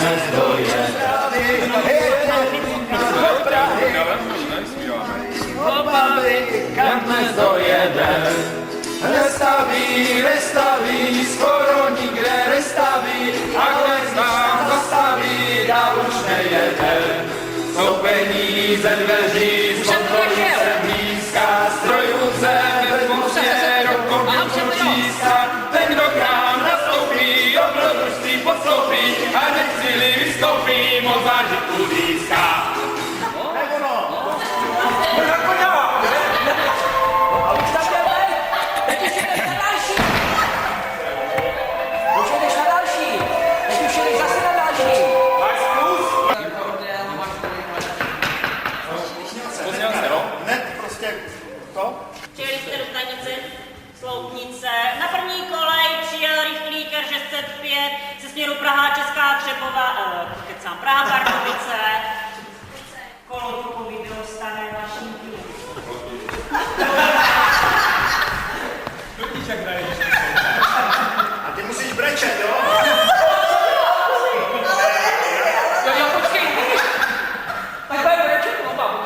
dnes dojede. Kam dnes dojede. Nestaví, skoro nikde nestaví, a když nám zastaví, dál už nejede. Jsou peníze dveří, z motoru se blízká, strojů se bezmocně do komputru číská. Ten, kdo k nám nastoupí, dobrodružství podstoupí, a nechcili vystoupí, moc zážitku získá. Přijeli jste do stanice Sloupnice. Na první kolej přijel rychlík R605 ze směru Praha, Česká Třebová, Praha, Pardubice. Kolo trukový bylo staré mašinky. A ty musíš brečet, jo? Jo, počkej. Tak bude brečet, babu.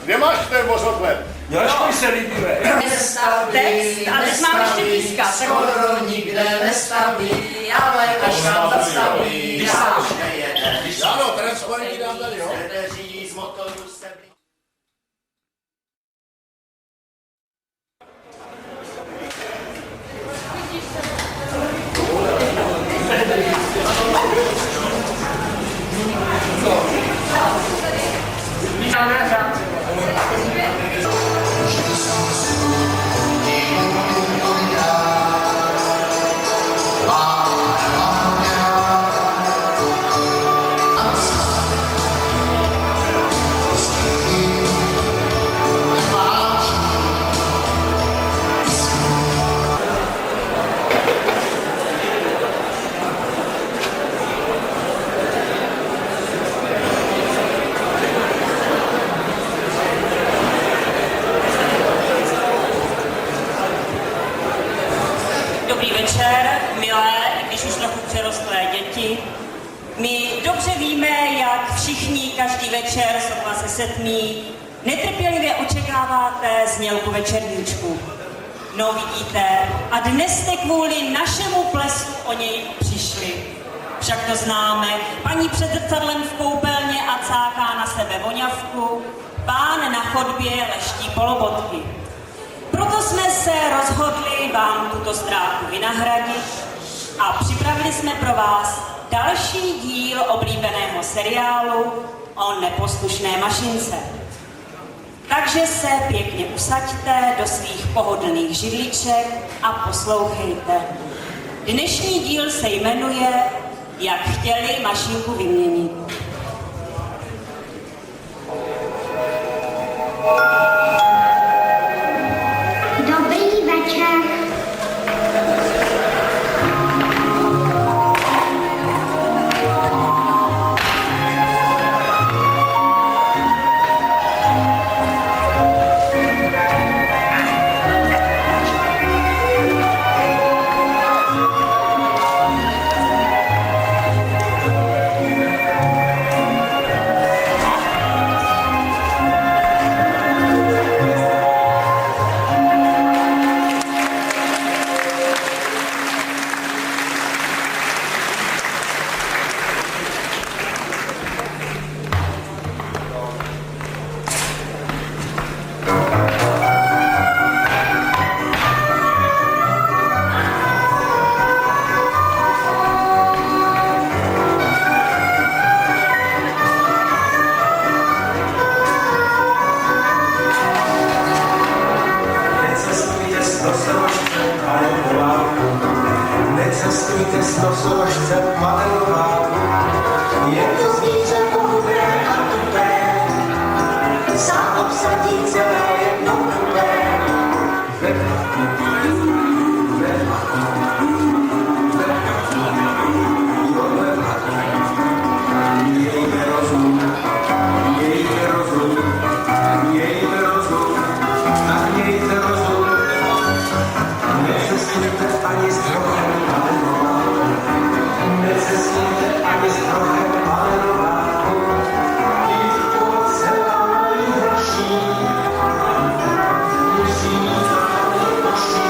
Kde máš ten vozoklet? Jožkovi se líbíme. Text, a teď mám ještě píska. Skoro nikde nestaví, ale až nám zastaví, dál už nejede. Ano, transparentní dám tady, jo? Sedeří z motoru se blízká. My dobře víme, jak všichni každý večer sotva se setmí, netrpělivě očekáváte znělku večerníčku. No vidíte, a dnes jste kvůli našemu plesu o něj přišli. Však to známe, paní před zrcadlem v koupelně a cáká na sebe voňavku, pán na chodbě leští polobotky. Proto jsme se rozhodli vám tuto ztrátu vynahradit a připravili jsme pro vás další díl oblíbeného seriálu o neposlušné mašince. Takže se pěkně usaďte do svých pohodlných židliček a poslouchejte. Dnešní díl se jmenuje Jak chtěli mašinku vyměnit. Dobrý večer. Necestujte s nosonožcem panelováku, je to zvíře moudré a tupé, sám obsadí celé jedno kupé. Mějte rozum, mějte rozum, mějte rozum, tak mějte rozum. Necestujte ani s trochem panelováku, necestujte ani s trochem panelováku, dítko se vám nejhorší, musí vám nejhorší.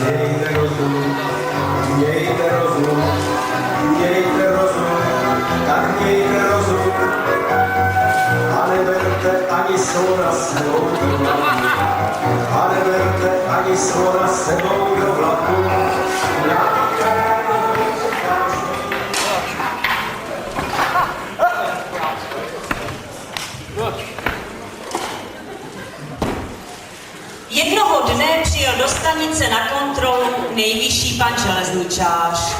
Mějte rozum, mějte rozum, mějte rozum, tak mějte rozum. A neberte ani svora sebou do vlaku, a neberte ani svora sebou do vlaku. Jednoho dne přijel do stanice na kontrolu nejvyšší pan železničář.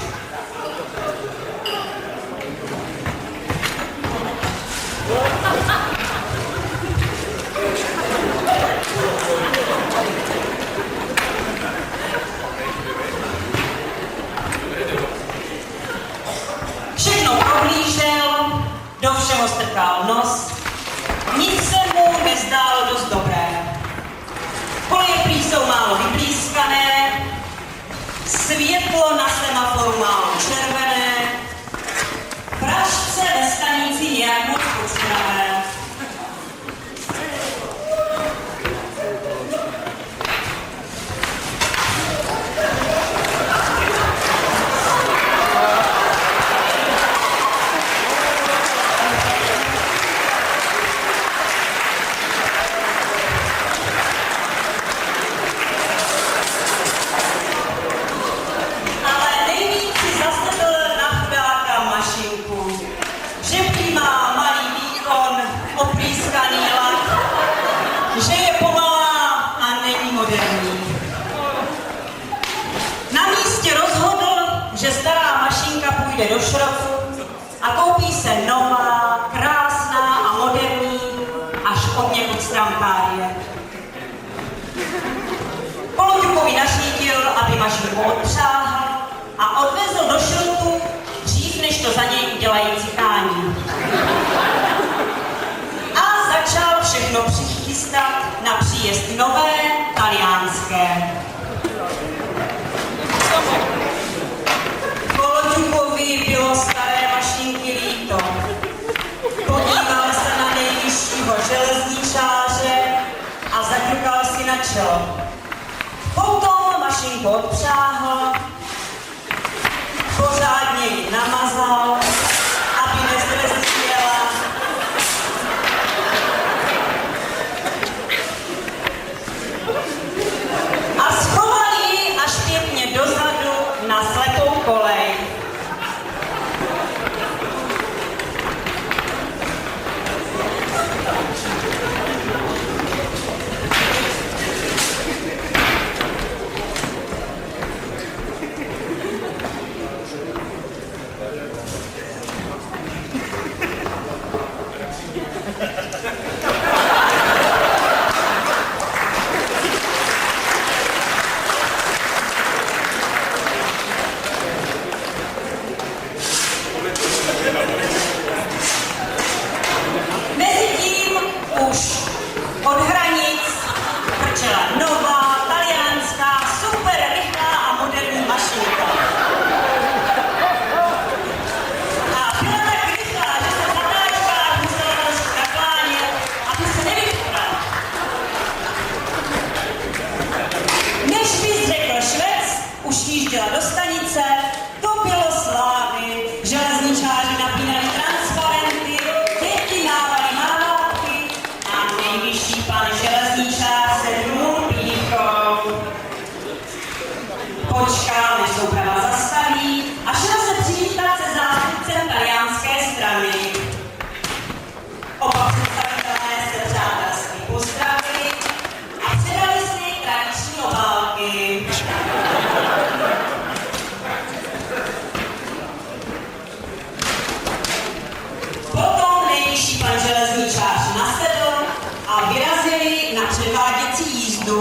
Všechno prohlížel, do všeho strkal nos, nic se mu nezdálo dost dobré. Koleje prý jsou málo vyblízkané, světlo na semaforu málo červené, pražce ve stanici nějak moc počínavé. Že je pomalá a není moderní. Na místě rozhodl, že stará mašinka půjde do šrotu a koupí se nová, krásná a moderní až od někud z trampárie. Poloďukovi nařídil, aby mašinku odpřáhl a odvezl do šrotu dřív, než to za něj udělají cikáni. Začal všechno přichystat na příjezd nové, taliánské. Koloďukovi bylo staré mašinky líto. Podíval se na nejvyššího železničáře a zaťukal si na čelo. Potom mašinku odpřáhl, pořádně ji namazal, aby nezrezdněla. A schoval ji až pěkně dozadu na slepou kolej.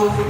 vozu.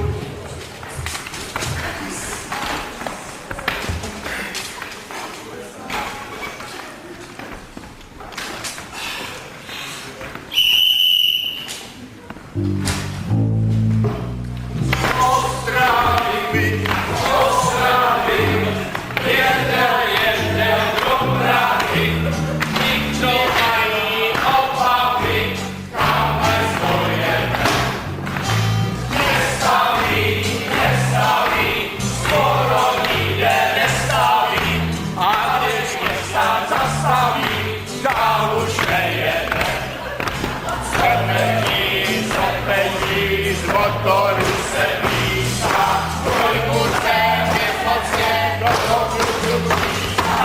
Motoru se píská, trojku téměř mocně do pokutu píská.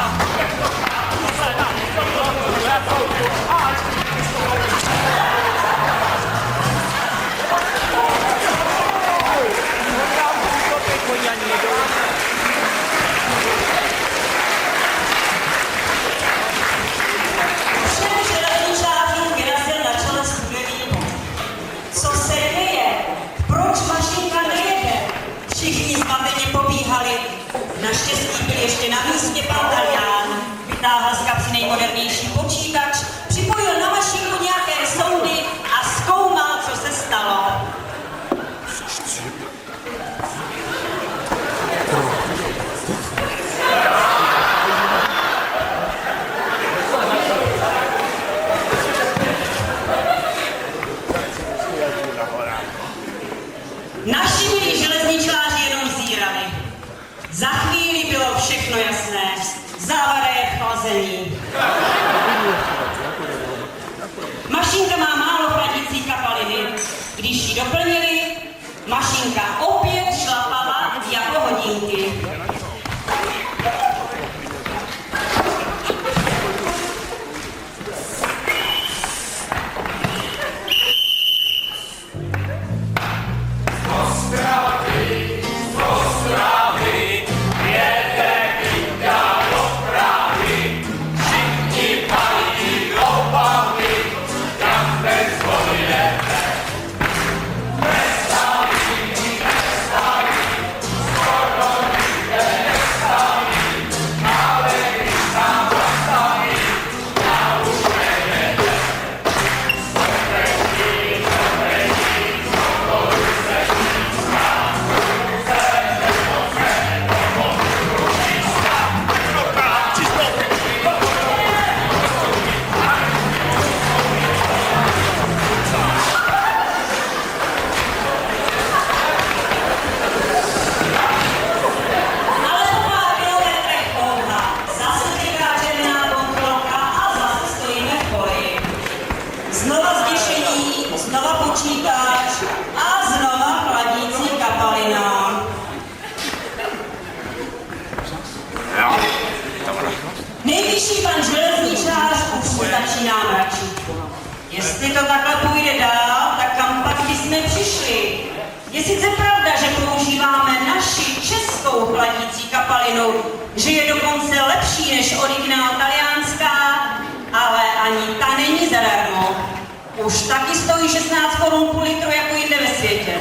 Všem železničářům vyrazil na čele studený. Co se děje? Proč mašinka nejede? Všichni zmateně pobíhali. Naštěstí byl ještě na místě pan Talián. Vytáhl z kapsy nejmodernější počítač, připojil na mašinku nějaké sondy a zkoumal, co se stalo. Naši milí železničáři jenom zírali. Za chvíli bylo všechno jasné. Závada je v chlazení. Mašinka má málo chladící kapaliny. Když ji doplnili, mašinka opět šlapala jako hodinky. Nejvyšší pan železničář už se začíná mračit. Jestli to takhle půjde dál, tak kam pak jsme přišli? Je sice pravda, že používáme naši českou chladící kapalinu, že je dokonce lepší než originál talianská, ale ani ta není zadarmo. Už taky stojí 16 korun půl litru jako jinde ve světě.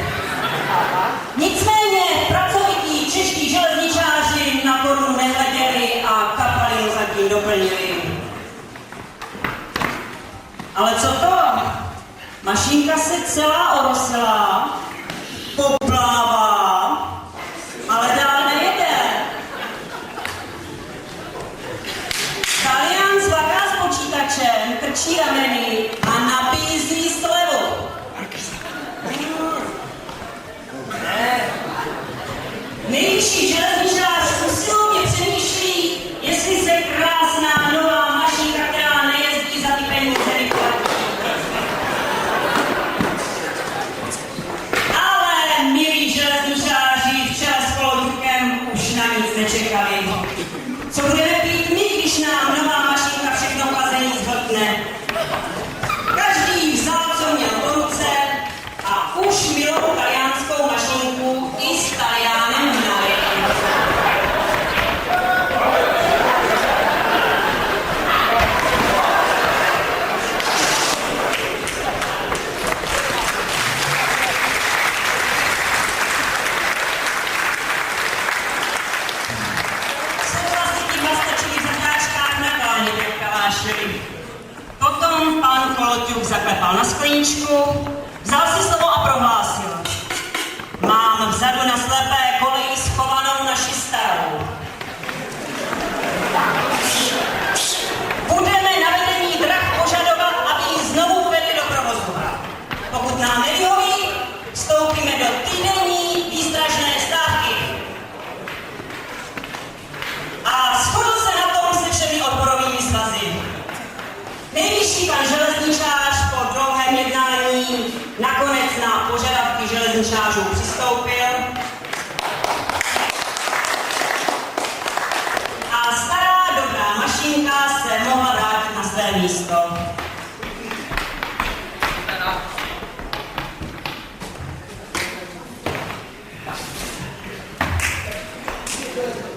Nicméně pracovití čeští železničáři na korunu nehleděli a kapalinu zatím doplnili. Ale co to? Mašinka se celá orosila, poplává, ale dál nejede. Talián zvaká s počítačem, krčí rameny a nabízí slevu. Nejvyšší železničář usilovně přemýšlí, jestli se krásná nová mašinka, která nejezdí za ty peníze, vyplatí. Ale milí železničáři včera s Kolodrukem už na nic nečekali. Co budeme pít my, když nám nová mašinka všechno chlazení zhltne? Každý vzal, co měl po ruce a už milou talianskou mašinku i s Taliánem hnali. zaklepal na skleničku, vzal si slovo a prohlásil. Mám vzadu na slepé koleji schovanou naši starou. Budeme na vedení drah požadovat, aby ji znovu uvedli do provozu. Pokud nám nevyhoví, vstoupíme do týdenní výstražné stávky. A shodl se na tom se všemi odporovými svazy. Nejvyšší pan železničář po dlouhém jednání nakonec na požadavky železničářů přistoupil a stará dobrá mašinka se mohla vrátit na své místo. Thank you.